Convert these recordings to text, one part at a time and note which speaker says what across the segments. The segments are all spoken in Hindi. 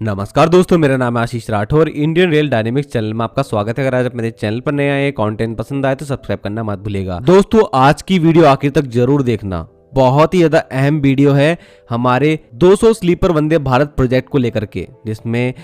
Speaker 1: नमस्कार दोस्तों, मेरा नाम है Ashish Rathore. Indian rail dynamics channel में आपका स्वागत है। अगर आज आप मेरे चैनल पर नए आए, कंटेंट पसंद आए तो सब्सक्राइब करना मत भूलिएगा। दोस्तों, आज की वीडियो आखिर तक जरूर देखना, बहुत ही ज्यादा अहम वीडियो है हमारे 200 स्लीपर वंदे भारत प्रोजेक्ट को लेकर के, जिसमें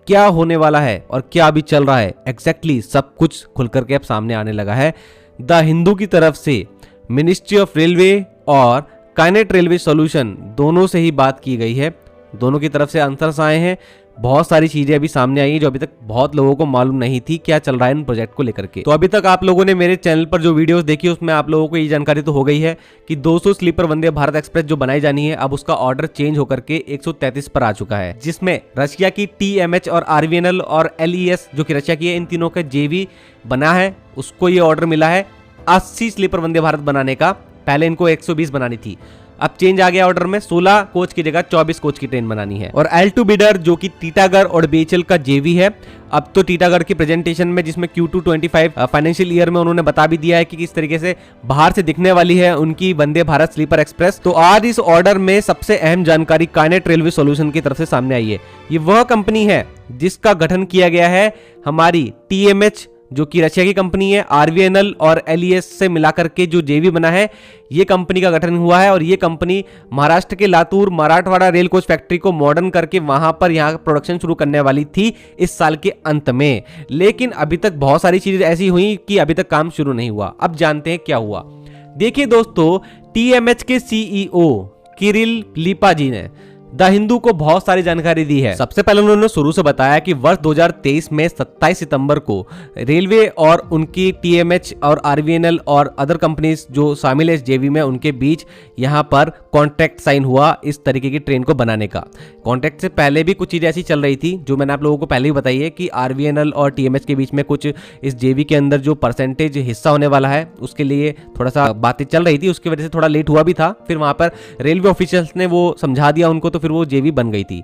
Speaker 1: क्या होने वाला है और क्या अभी चल रहा है एग्जैक्टली सब कुछ खुल करके अब सामने आने लगा है। द हिंदू की तरफ से मिनिस्ट्री ऑफ रेलवे और काइनेट रेलवे सॉल्यूशन दोनों से ही बात की गई है। दोनों की तरफ से आंसर्स आए हैं। बहुत सारी चीजें अभी सामने आई हैं जो अभी तक बहुत लोगों को मालूम नहीं थी क्या चल रहा है इन प्रोजेक्ट को लेकर के। तो अभी तक आप लोगों ने मेरे चैनल पर जो वीडियोस देखी उसमें आप लोगों को ये जानकारी तो हो गई है कि 200 स्लीपर वंदे भारत एक्सप्रेस जो बनाई जानी है, अब उसका ऑर्डर चेंज होकर के 133 पर आ चुका है, जिसमें रशिया की TMH और RVNL और LES जो कि रशिया की है, इन तीनों का JV बना है, उसको ये ऑर्डर मिला है 80 स्लीपर वंदे भारत बनाने का। पहले इनको 120 बनानी थी, अब चेंज आ गया ऑर्डर में, 16 कोच की जगह 24 कोच की ट्रेन बनानी है। और L2 बिडर जो कि टीटागढ़ और BHEL का JV है, अब तो टीटागढ़ की प्रेजेंटेशन में जिसमें Q2-25 फाइनेंशियल ईयर में उन्होंने बता भी दिया है कि किस तरीके से बाहर से दिखने वाली है उनकी वंदे भारत स्लीपर एक्सप्रेस। तो आज इस ऑर्डर में सबसे अहम जानकारी काइनेट रेलवे सॉल्यूशन की तरफ से सामने आई है। ये वह कंपनी है जिसका गठन किया गया है हमारी TMH जो कि रशिया की कंपनी है, RVNL और LES से मिलाकर के जो JV बना है, ये कंपनी का गठन हुआ है। और ये कंपनी महाराष्ट्र के Latur Marathwada rail coach factory को मॉडर्न करके वहां पर यहाँ प्रोडक्शन शुरू करने वाली थी इस साल के अंत में। लेकिन अभी तक बहुत सारी चीजें ऐसी हुई कि अभी तक काम शुरू नहीं हुआ। अब जानते हैं क्या हुआ। देखिए दोस्तों, TMH के CEO किरिल लिपा जी ने द हिंदू को बहुत सारी जानकारी दी है। सबसे पहले उन्होंने शुरू से बताया कि वर्ष 2023 में 27 सितंबर को रेलवे और उनकी TMH और RVNL और अदर कंपनीज जो शामिल है इस JV में, उनके बीच यहां पर कॉन्ट्रैक्ट साइन हुआ इस तरीके की ट्रेन को बनाने का। कॉन्ट्रैक्ट से पहले भी कुछ चीजें ऐसी चल रही थी जो मैंने आप लोगों को पहले ही बताई है कि RVNL और TMH के बीच में कुछ इस JV के अंदर जो परसेंटेज हिस्सा होने वाला है उसके लिए थोड़ा सा बातें चल रही थी, उसकी वजह से थोड़ा लेट हुआ भी था। फिर वहां पर रेलवे ऑफिशियल्स ने वो समझा दिया उनको, तो फिर वो JV बन गई थी।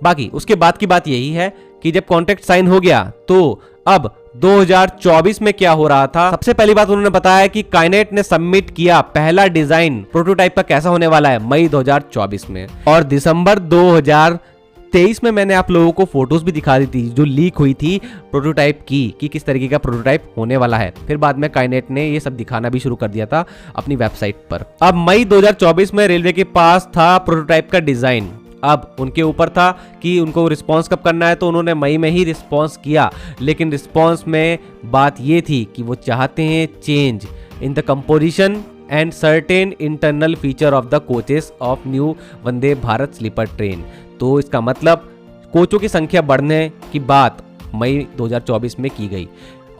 Speaker 1: बाकी उसके बाद की बात यही है कि जब कॉन्ट्रैक्ट साइन हो गया तो अब 2024 में क्या हो रहा था। सबसे पहली बात उन्होंने बताया कि काइनेट ने सबमिट किया पहला डिजाइन प्रोटोटाइप का कैसा होने वाला है मई 2024 में, और दिसंबर 2023 में मैंने आप लोगों को फोटोज भी दिखा दी थी जो लीक हुई थी प्रोटोटाइप की कि किस तरीके का प्रोटोटाइप होने वाला है। फिर बाद में काइनेट ने ये सब दिखाना भी शुरू कर दिया था अपनी वेबसाइट पर। अब मई 2024 में रेलवे के पास था प्रोटोटाइप का डिजाइन। अब उनके ऊपर था कि उनको रिस्पांस कब करना है, तो उन्होंने मई में ही रिस्पांस किया। लेकिन रिस्पांस में बात ये थी कि वो चाहते हैं change in the composition and certain internal feature of the coaches of new Vande Bharat sleeper train. तो इसका मतलब कोचों की संख्या बढ़ने की बात मई 2024 में की गई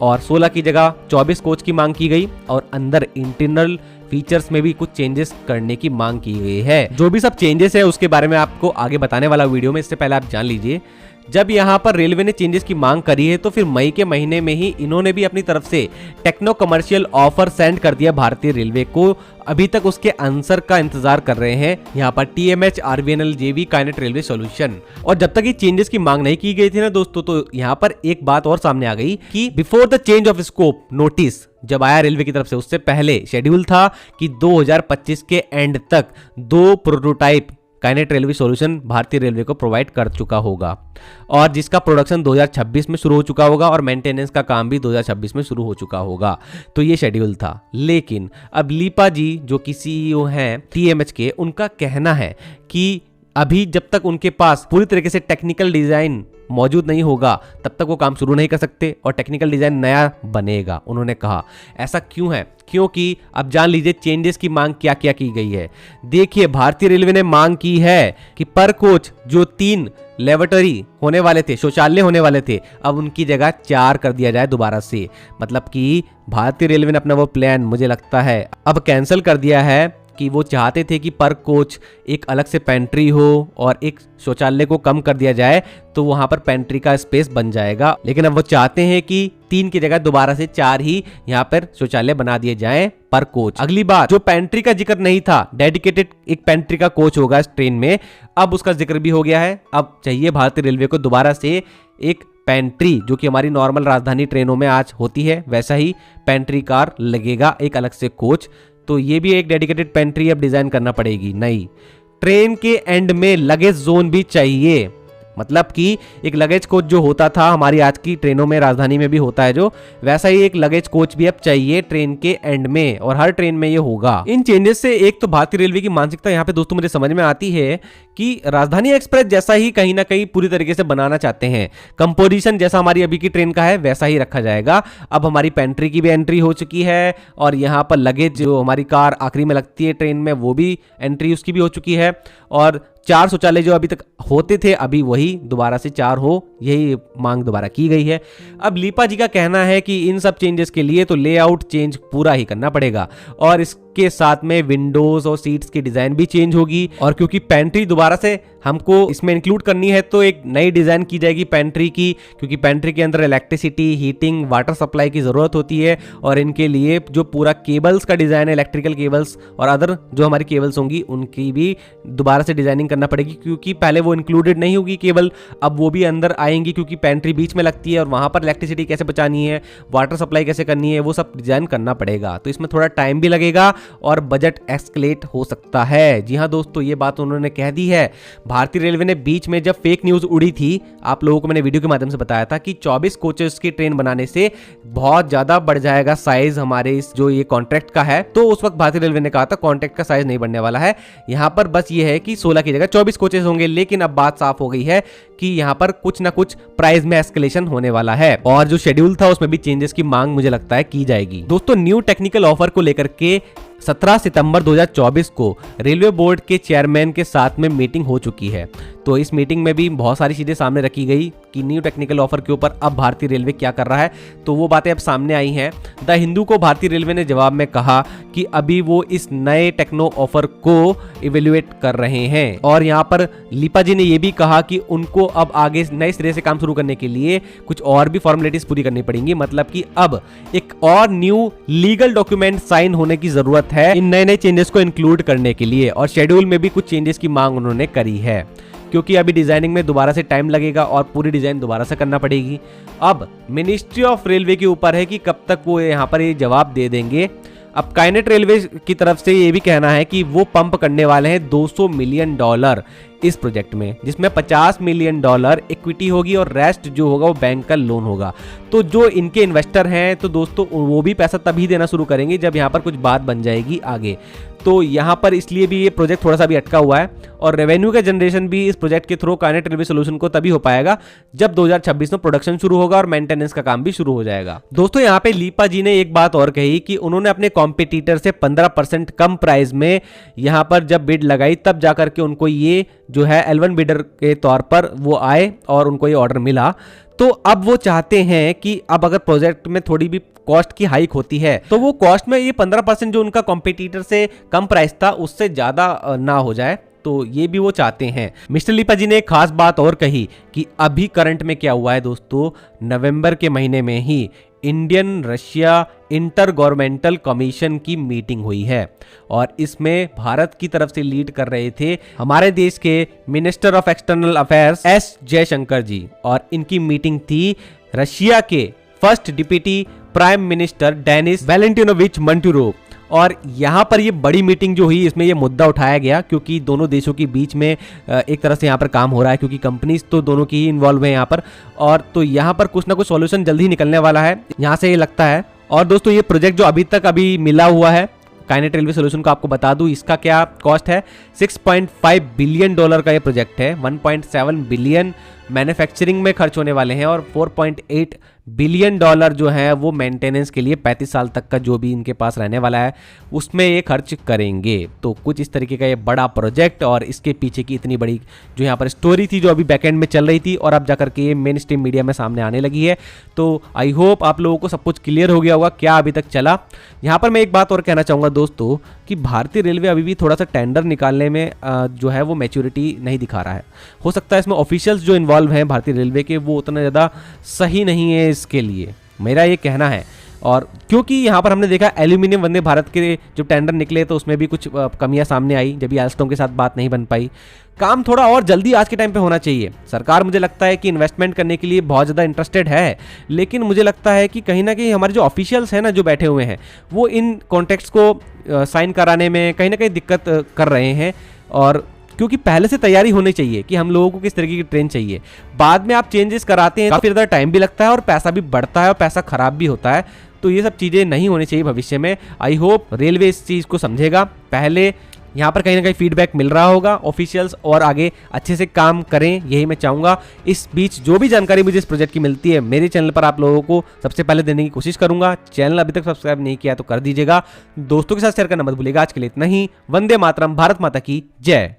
Speaker 1: और 16 की जगह 24 कोच की मांग की गई, और अंदर इंटरनल फीचर्स में भी कुछ चेंजेस करने की मांग की गई है। जो भी सब चेंजेस है उसके बारे में आपको आगे बताने वाला वीडियो में, इससे पहले आप जान लीजिए जब यहाँ पर रेलवे ने चेंजेस की मांग करी है तो फिर मई के महीने में ही इन्होंने भी अपनी तरफ से टेक्नो कमर्शियल ऑफर सेंड कर दिया भारतीय रेलवे को। अभी तक उसके आंसर का इंतजार कर रहे हैं यहाँ पर TMH, RVNL, JV, Kinet railway solution. और जब तक ये चेंजेस की मांग नहीं की गई थी ना दोस्तों, तो यहाँ पर एक बात और सामने आ गई कि before the change of scope notice जब आया रेलवे की तरफ से, उससे पहले शेड्यूल था कि 2025 के एंड तक 2 प्रोटोटाइप काइनेट रेलवे सॉल्यूशन भारतीय रेलवे को प्रोवाइड कर चुका होगा, और जिसका प्रोडक्शन 2026 में शुरू हो चुका होगा और मेंटेनेंस का काम भी 2026 में शुरू हो चुका होगा। तो ये शेड्यूल था। लेकिन अब लिपा जी जो कि CEO हैं TMH के, उनका कहना है कि अभी जब तक उनके पास पूरी तरीके से टेक्निकल डिजाइन मौजूद नहीं होगा तब तक वो काम शुरू नहीं कर सकते और टेक्निकल डिजाइन नया बनेगा। उन्होंने कहा ऐसा क्यों है, क्योंकि अब जान लीजिए चेंजेस की मांग क्या क्या की गई है। देखिए, भारतीय रेलवे ने मांग की है कि पर कोच जो 3 लेबोरेटरी होने वाले थे, शौचालय होने वाले थे, अब उनकी जगह 4 कर दिया जाए दोबारा से। मतलब कि भारतीय रेलवे ने अपना वो प्लान मुझे लगता है अब कैंसिल कर दिया है कि वो चाहते थे कि पर कोच एक अलग से पेंट्री हो और एक शौचालय को कम कर दिया जाए तो वहां पर पेंट्री का स्पेस बन जाएगा। लेकिन अब वो चाहते हैं कि 3 की जगह दोबारा से 4 ही यहाँ पर शौचालय बना दिए जाएं पर कोच। अगली बात, जो पेंट्री का जिक्र नहीं था, डेडिकेटेड एक पेंट्री का कोच होगा इस ट्रेन में, अब उसका जिक्र भी हो गया है। अब चाहिए भारतीय रेलवे को दोबारा से एक पेंट्री जो कि हमारी नॉर्मल राजधानी ट्रेनों में आज होती है, वैसा ही पेंट्री कार लगेगा, एक अलग से कोच। तो ये भी एक डेडिकेटेड पेंट्री अब डिजाइन करना पड़ेगी। नई ट्रेन के एंड में लगेज जोन भी चाहिए। मतलब कि एक लगेज कोच जो होता था हमारी आज की ट्रेनों में, राजधानी में भी होता है जो, वैसा ही एक लगेज कोच भी अब चाहिए ट्रेन के एंड में, और हर ट्रेन में ये होगा। इन चेंजेस से एक तो भारतीय रेलवे की मानसिकता यहाँ पे दोस्तों मुझे समझ में आती है कि राजधानी एक्सप्रेस जैसा ही कहीं ना कहीं पूरी तरीके से बनाना चाहते हैं। कंपोजिशन जैसा हमारी अभी की ट्रेन का है वैसा ही रखा जाएगा। अब हमारी पेंट्री की भी एंट्री हो चुकी है, और यहाँ पर लगेज जो हमारी कार आखिरी में लगती है ट्रेन में, वो भी एंट्री उसकी भी हो चुकी है। और 4 शौचालय जो अभी तक होते थे अभी वही दोबारा से 4 हो, यही मांग दोबारा की गई है। अब लीपा जी का कहना है कि इन सब चेंजेस के लिए तो लेआउट चेंज पूरा ही करना पड़ेगा, और इसके साथ में विंडोज और सीट्स की डिजाइन भी चेंज होगी। और क्योंकि पेंट्री दोबारा से हमको इसमें इंक्लूड करनी है तो एक नई डिजाइन की जाएगी पेंट्री की, क्योंकि पेंट्री के अंदर इलेक्ट्रिसिटी, हीटिंग, वाटर सप्लाई की जरूरत होती है, और इनके लिए जो पूरा केबल्स का डिजाइन है, इलेक्ट्रिकल केबल्स और अदर जो हमारी केबल्स होंगी उनकी भी दोबारा से डिजाइनिंग करना पड़ेगी, क्योंकि पहले वो इंक्लूडेड नहीं होगी केबल, अब वो भी अंदर आएंगी, क्योंकि पेंट्री बीच में लगती है और वहां पर इलेक्ट्रिसिटी कैसे बचानी है, वाटर सप्लाई कैसे करनी है, वो सब डिजाइन करना पड़ेगा। तो इसमें थोड़ा टाइम भी लगेगा और बजट एस्केलेट हो सकता है। जी हाँ दोस्तों, ये बात उन्होंने कह दी है। भारतीय रेलवे ने बीच में जब फेक न्यूज उड़ी थी, आप लोगों को मैंने वीडियो के माध्यम से बताया था कि 24 कोचेस की ट्रेन बनाने से बहुत ज्यादा बढ़ जाएगा साइज हमारे इस जो ये कॉन्ट्रैक्ट का है। तो उस वक्त भारतीय रेलवे ने कहा था कॉन्ट्रैक्ट का साइज नहीं बढ़ने वाला है, यहाँ पर बस ये है कि 16 की जगह 24 कोचेस होंगे। लेकिन अब बात साफ हो गई है कि यहाँ पर कुछ ना कुछ प्राइस में एस्केलेशन होने वाला है, और जो शेड्यूल था उसमें भी चेंजेस की मांग मुझे लगता है की जाएगी। दोस्तों, न्यू टेक्निकल ऑफर को लेकर के 17 सितंबर 2024 को रेलवे बोर्ड के चेयरमैन के साथ में मीटिंग हो चुकी है। तो इस मीटिंग में भी बहुत सारी चीजें सामने रखी गई कि न्यू टेक्निकल ऑफर के ऊपर अब भारतीय रेलवे क्या कर रहा है, तो वो बातें अब सामने आई हैं। द हिंदू को भारतीय रेलवे ने जवाब में कहा कि अभी वो इस नए टेक्नो ऑफर को इवेल्युएट कर रहे हैं, और यहाँ पर लीपा जी ने ये भी कहा कि उनको अब आगे नए सिरे से काम शुरू करने के लिए कुछ और भी फॉर्मेलिटीज पूरी करनी पड़ेंगी। मतलब कि अब एक और न्यू लीगल डॉक्यूमेंट साइन होने की जरूरत है इन नए नए चेंजेस को इंक्लूड करने के लिए, और शेड्यूल में भी कुछ चेंजेस की मांग उन्होंने करी है, क्योंकि अभी डिजाइनिंग में दोबारा से टाइम लगेगा और पूरी डिजाइन दोबारा से करना पड़ेगी। अब मिनिस्ट्री ऑफ रेलवे के ऊपर है कि कब तक वो यहाँ पर ये जवाब दे देंगे। अब काइनेट रेलवे की तरफ से ये भी कहना है कि वो पंप करने वाले हैं $200 मिलियन इस प्रोजेक्ट में, जिसमें $50 मिलियन इक्विटी होगी और रेस्ट जो होगा वो बैंक का लोन होगा। तो जो इनके इन्वेस्टर हैं तो दोस्तों वो भी पैसा तभी देना शुरू करेंगे जब यहाँ पर कुछ बात बन जाएगी आगे। तो यहाँ पर इसलिए भी ये प्रोजेक्ट थोड़ा सा भी अटका हुआ है, और रेवेन्यू का जनरेशन भी इस प्रोजेक्ट के थ्रू काइनेट रेलवे सोल्यूशन को तभी हो पाएगा जब 2026 में प्रोडक्शन शुरू होगा और मेंटेनेंस का काम भी शुरू हो जाएगा। दोस्तों, यहाँ पे लीपा जी ने एक बात और कही कि उन्होंने अपने कॉम्पिटिटर से 15% कम प्राइस में यहाँ पर जब बिड लगाई, तब जाकर के उनको ये जो है L1 बिडर के तौर पर वो आए और उनको ये ऑर्डर मिला। तो अब वो चाहते हैं कि अब अगर प्रोजेक्ट में थोड़ी भी कॉस्ट की हाइक होती है तो वो कॉस्ट में ये 15% जो उनका कॉम्पिटिटर से कम प्राइस था उससे ज्यादा ना हो जाए, तो ये भी वो चाहते हैं। मिस्टर लीपा जी ने एक खास बात और कही कि अभी करंट में क्या हुआ है दोस्तों, नवंबर के महीने में ही Indian Russia intergovernmental commission की मीटिंग हुई है, और इसमें भारत की तरफ से लीड कर रहे थे हमारे देश के minister of external affairs S Jaishankar ji, और इनकी मीटिंग थी रशिया के first deputy prime minister Denis Valentinovich Manturov. और यहाँ पर ये बड़ी मीटिंग जो हुई इसमें ये मुद्दा उठाया गया क्योंकि दोनों देशों के बीच में एक तरह से यहाँ पर काम हो रहा है, क्योंकि कंपनीज तो दोनों की ही इन्वॉल्व है यहाँ पर, और तो यहाँ पर कुछ ना कुछ सॉल्यूशन जल्दी ही निकलने वाला है यहाँ से ये लगता है। और दोस्तों, ये प्रोजेक्ट जो अभी मिला हुआ है काइनेट रेलवे सोल्यूशन को, आपको बता दूं इसका क्या कॉस्ट है। $6.5 बिलियन का ये प्रोजेक्ट है। 1.7 बिलियन मैन्युफैक्चरिंग में खर्च होने वाले हैं और 4.8 बिलियन जो है वो मेंटेनेंस के लिए 35 साल तक का जो भी इनके पास रहने वाला है उसमें ये खर्च करेंगे। तो कुछ इस तरीके का ये बड़ा प्रोजेक्ट, और इसके पीछे की इतनी बड़ी जो यहाँ पर स्टोरी थी जो अभी बैकएंड में चल रही थी और अब जाकर के ये मेन स्ट्रीम मीडिया में सामने आने लगी है। तो आई होप आप लोगों को सब कुछ क्लियर हो गया होगा क्या अभी तक चला। यहाँ पर मैं एक बात और कहना चाहूँगा दोस्तों कि भारतीय रेलवे अभी भी थोड़ा सा टेंडर निकालने में जो है वो मैच्योरिटी नहीं दिखा रहा है। हो सकता है इसमें ऑफिशियल्स जो इन्वॉल्व हैं भारतीय रेलवे के वो उतना ज़्यादा सही नहीं है इसके लिए, मेरा ये कहना है। और क्योंकि यहाँ पर हमने देखा एल्यूमिनियम वंदे भारत के जो टेंडर निकले तो उसमें भी कुछ कमियां सामने आई, जब भी एल्स्टॉम के साथ बात नहीं बन पाई। काम थोड़ा और जल्दी आज के टाइम पे होना चाहिए। सरकार मुझे लगता है कि इन्वेस्टमेंट करने के लिए बहुत ज़्यादा इंटरेस्टेड है, लेकिन मुझे लगता है कि कहीं ना कहीं हमारे जो ऑफिशियल्स हैं ना जो बैठे हुए हैं वो इन कॉन्ट्रैक्ट्स को साइन कराने में कहीं ना कहीं दिक्कत कर रहे हैं। और क्योंकि पहले से तैयारी होनी चाहिए कि हम लोगों को किस तरीके की ट्रेन चाहिए। बाद में आप चेंजेस कराते हैं, काफी ज्यादा टाइम भी लगता है और पैसा भी बढ़ता है और पैसा खराब भी होता है। तो ये सब चीजें नहीं होनी चाहिए भविष्य में। आई होप रेलवे इस चीज को समझेगा। पहले यहाँ पर कहीं ना कहीं फीडबैक मिल रहा होगा ऑफिशियल्स, और आगे अच्छे से काम करें, यही मैं चाहूँगा। इस बीच जो भी जानकारी मुझे इस प्रोजेक्ट की मिलती है मेरे चैनल पर आप लोगों को सबसे पहले देने की कोशिश करूंगा। चैनल अभी तक सब्सक्राइब नहीं किया तो कर दीजिएगा, दोस्तों के साथ शेयर करना मत भूलिएगा। आज के लिए इतना ही। वंदे मातरम, भारत माता की जय।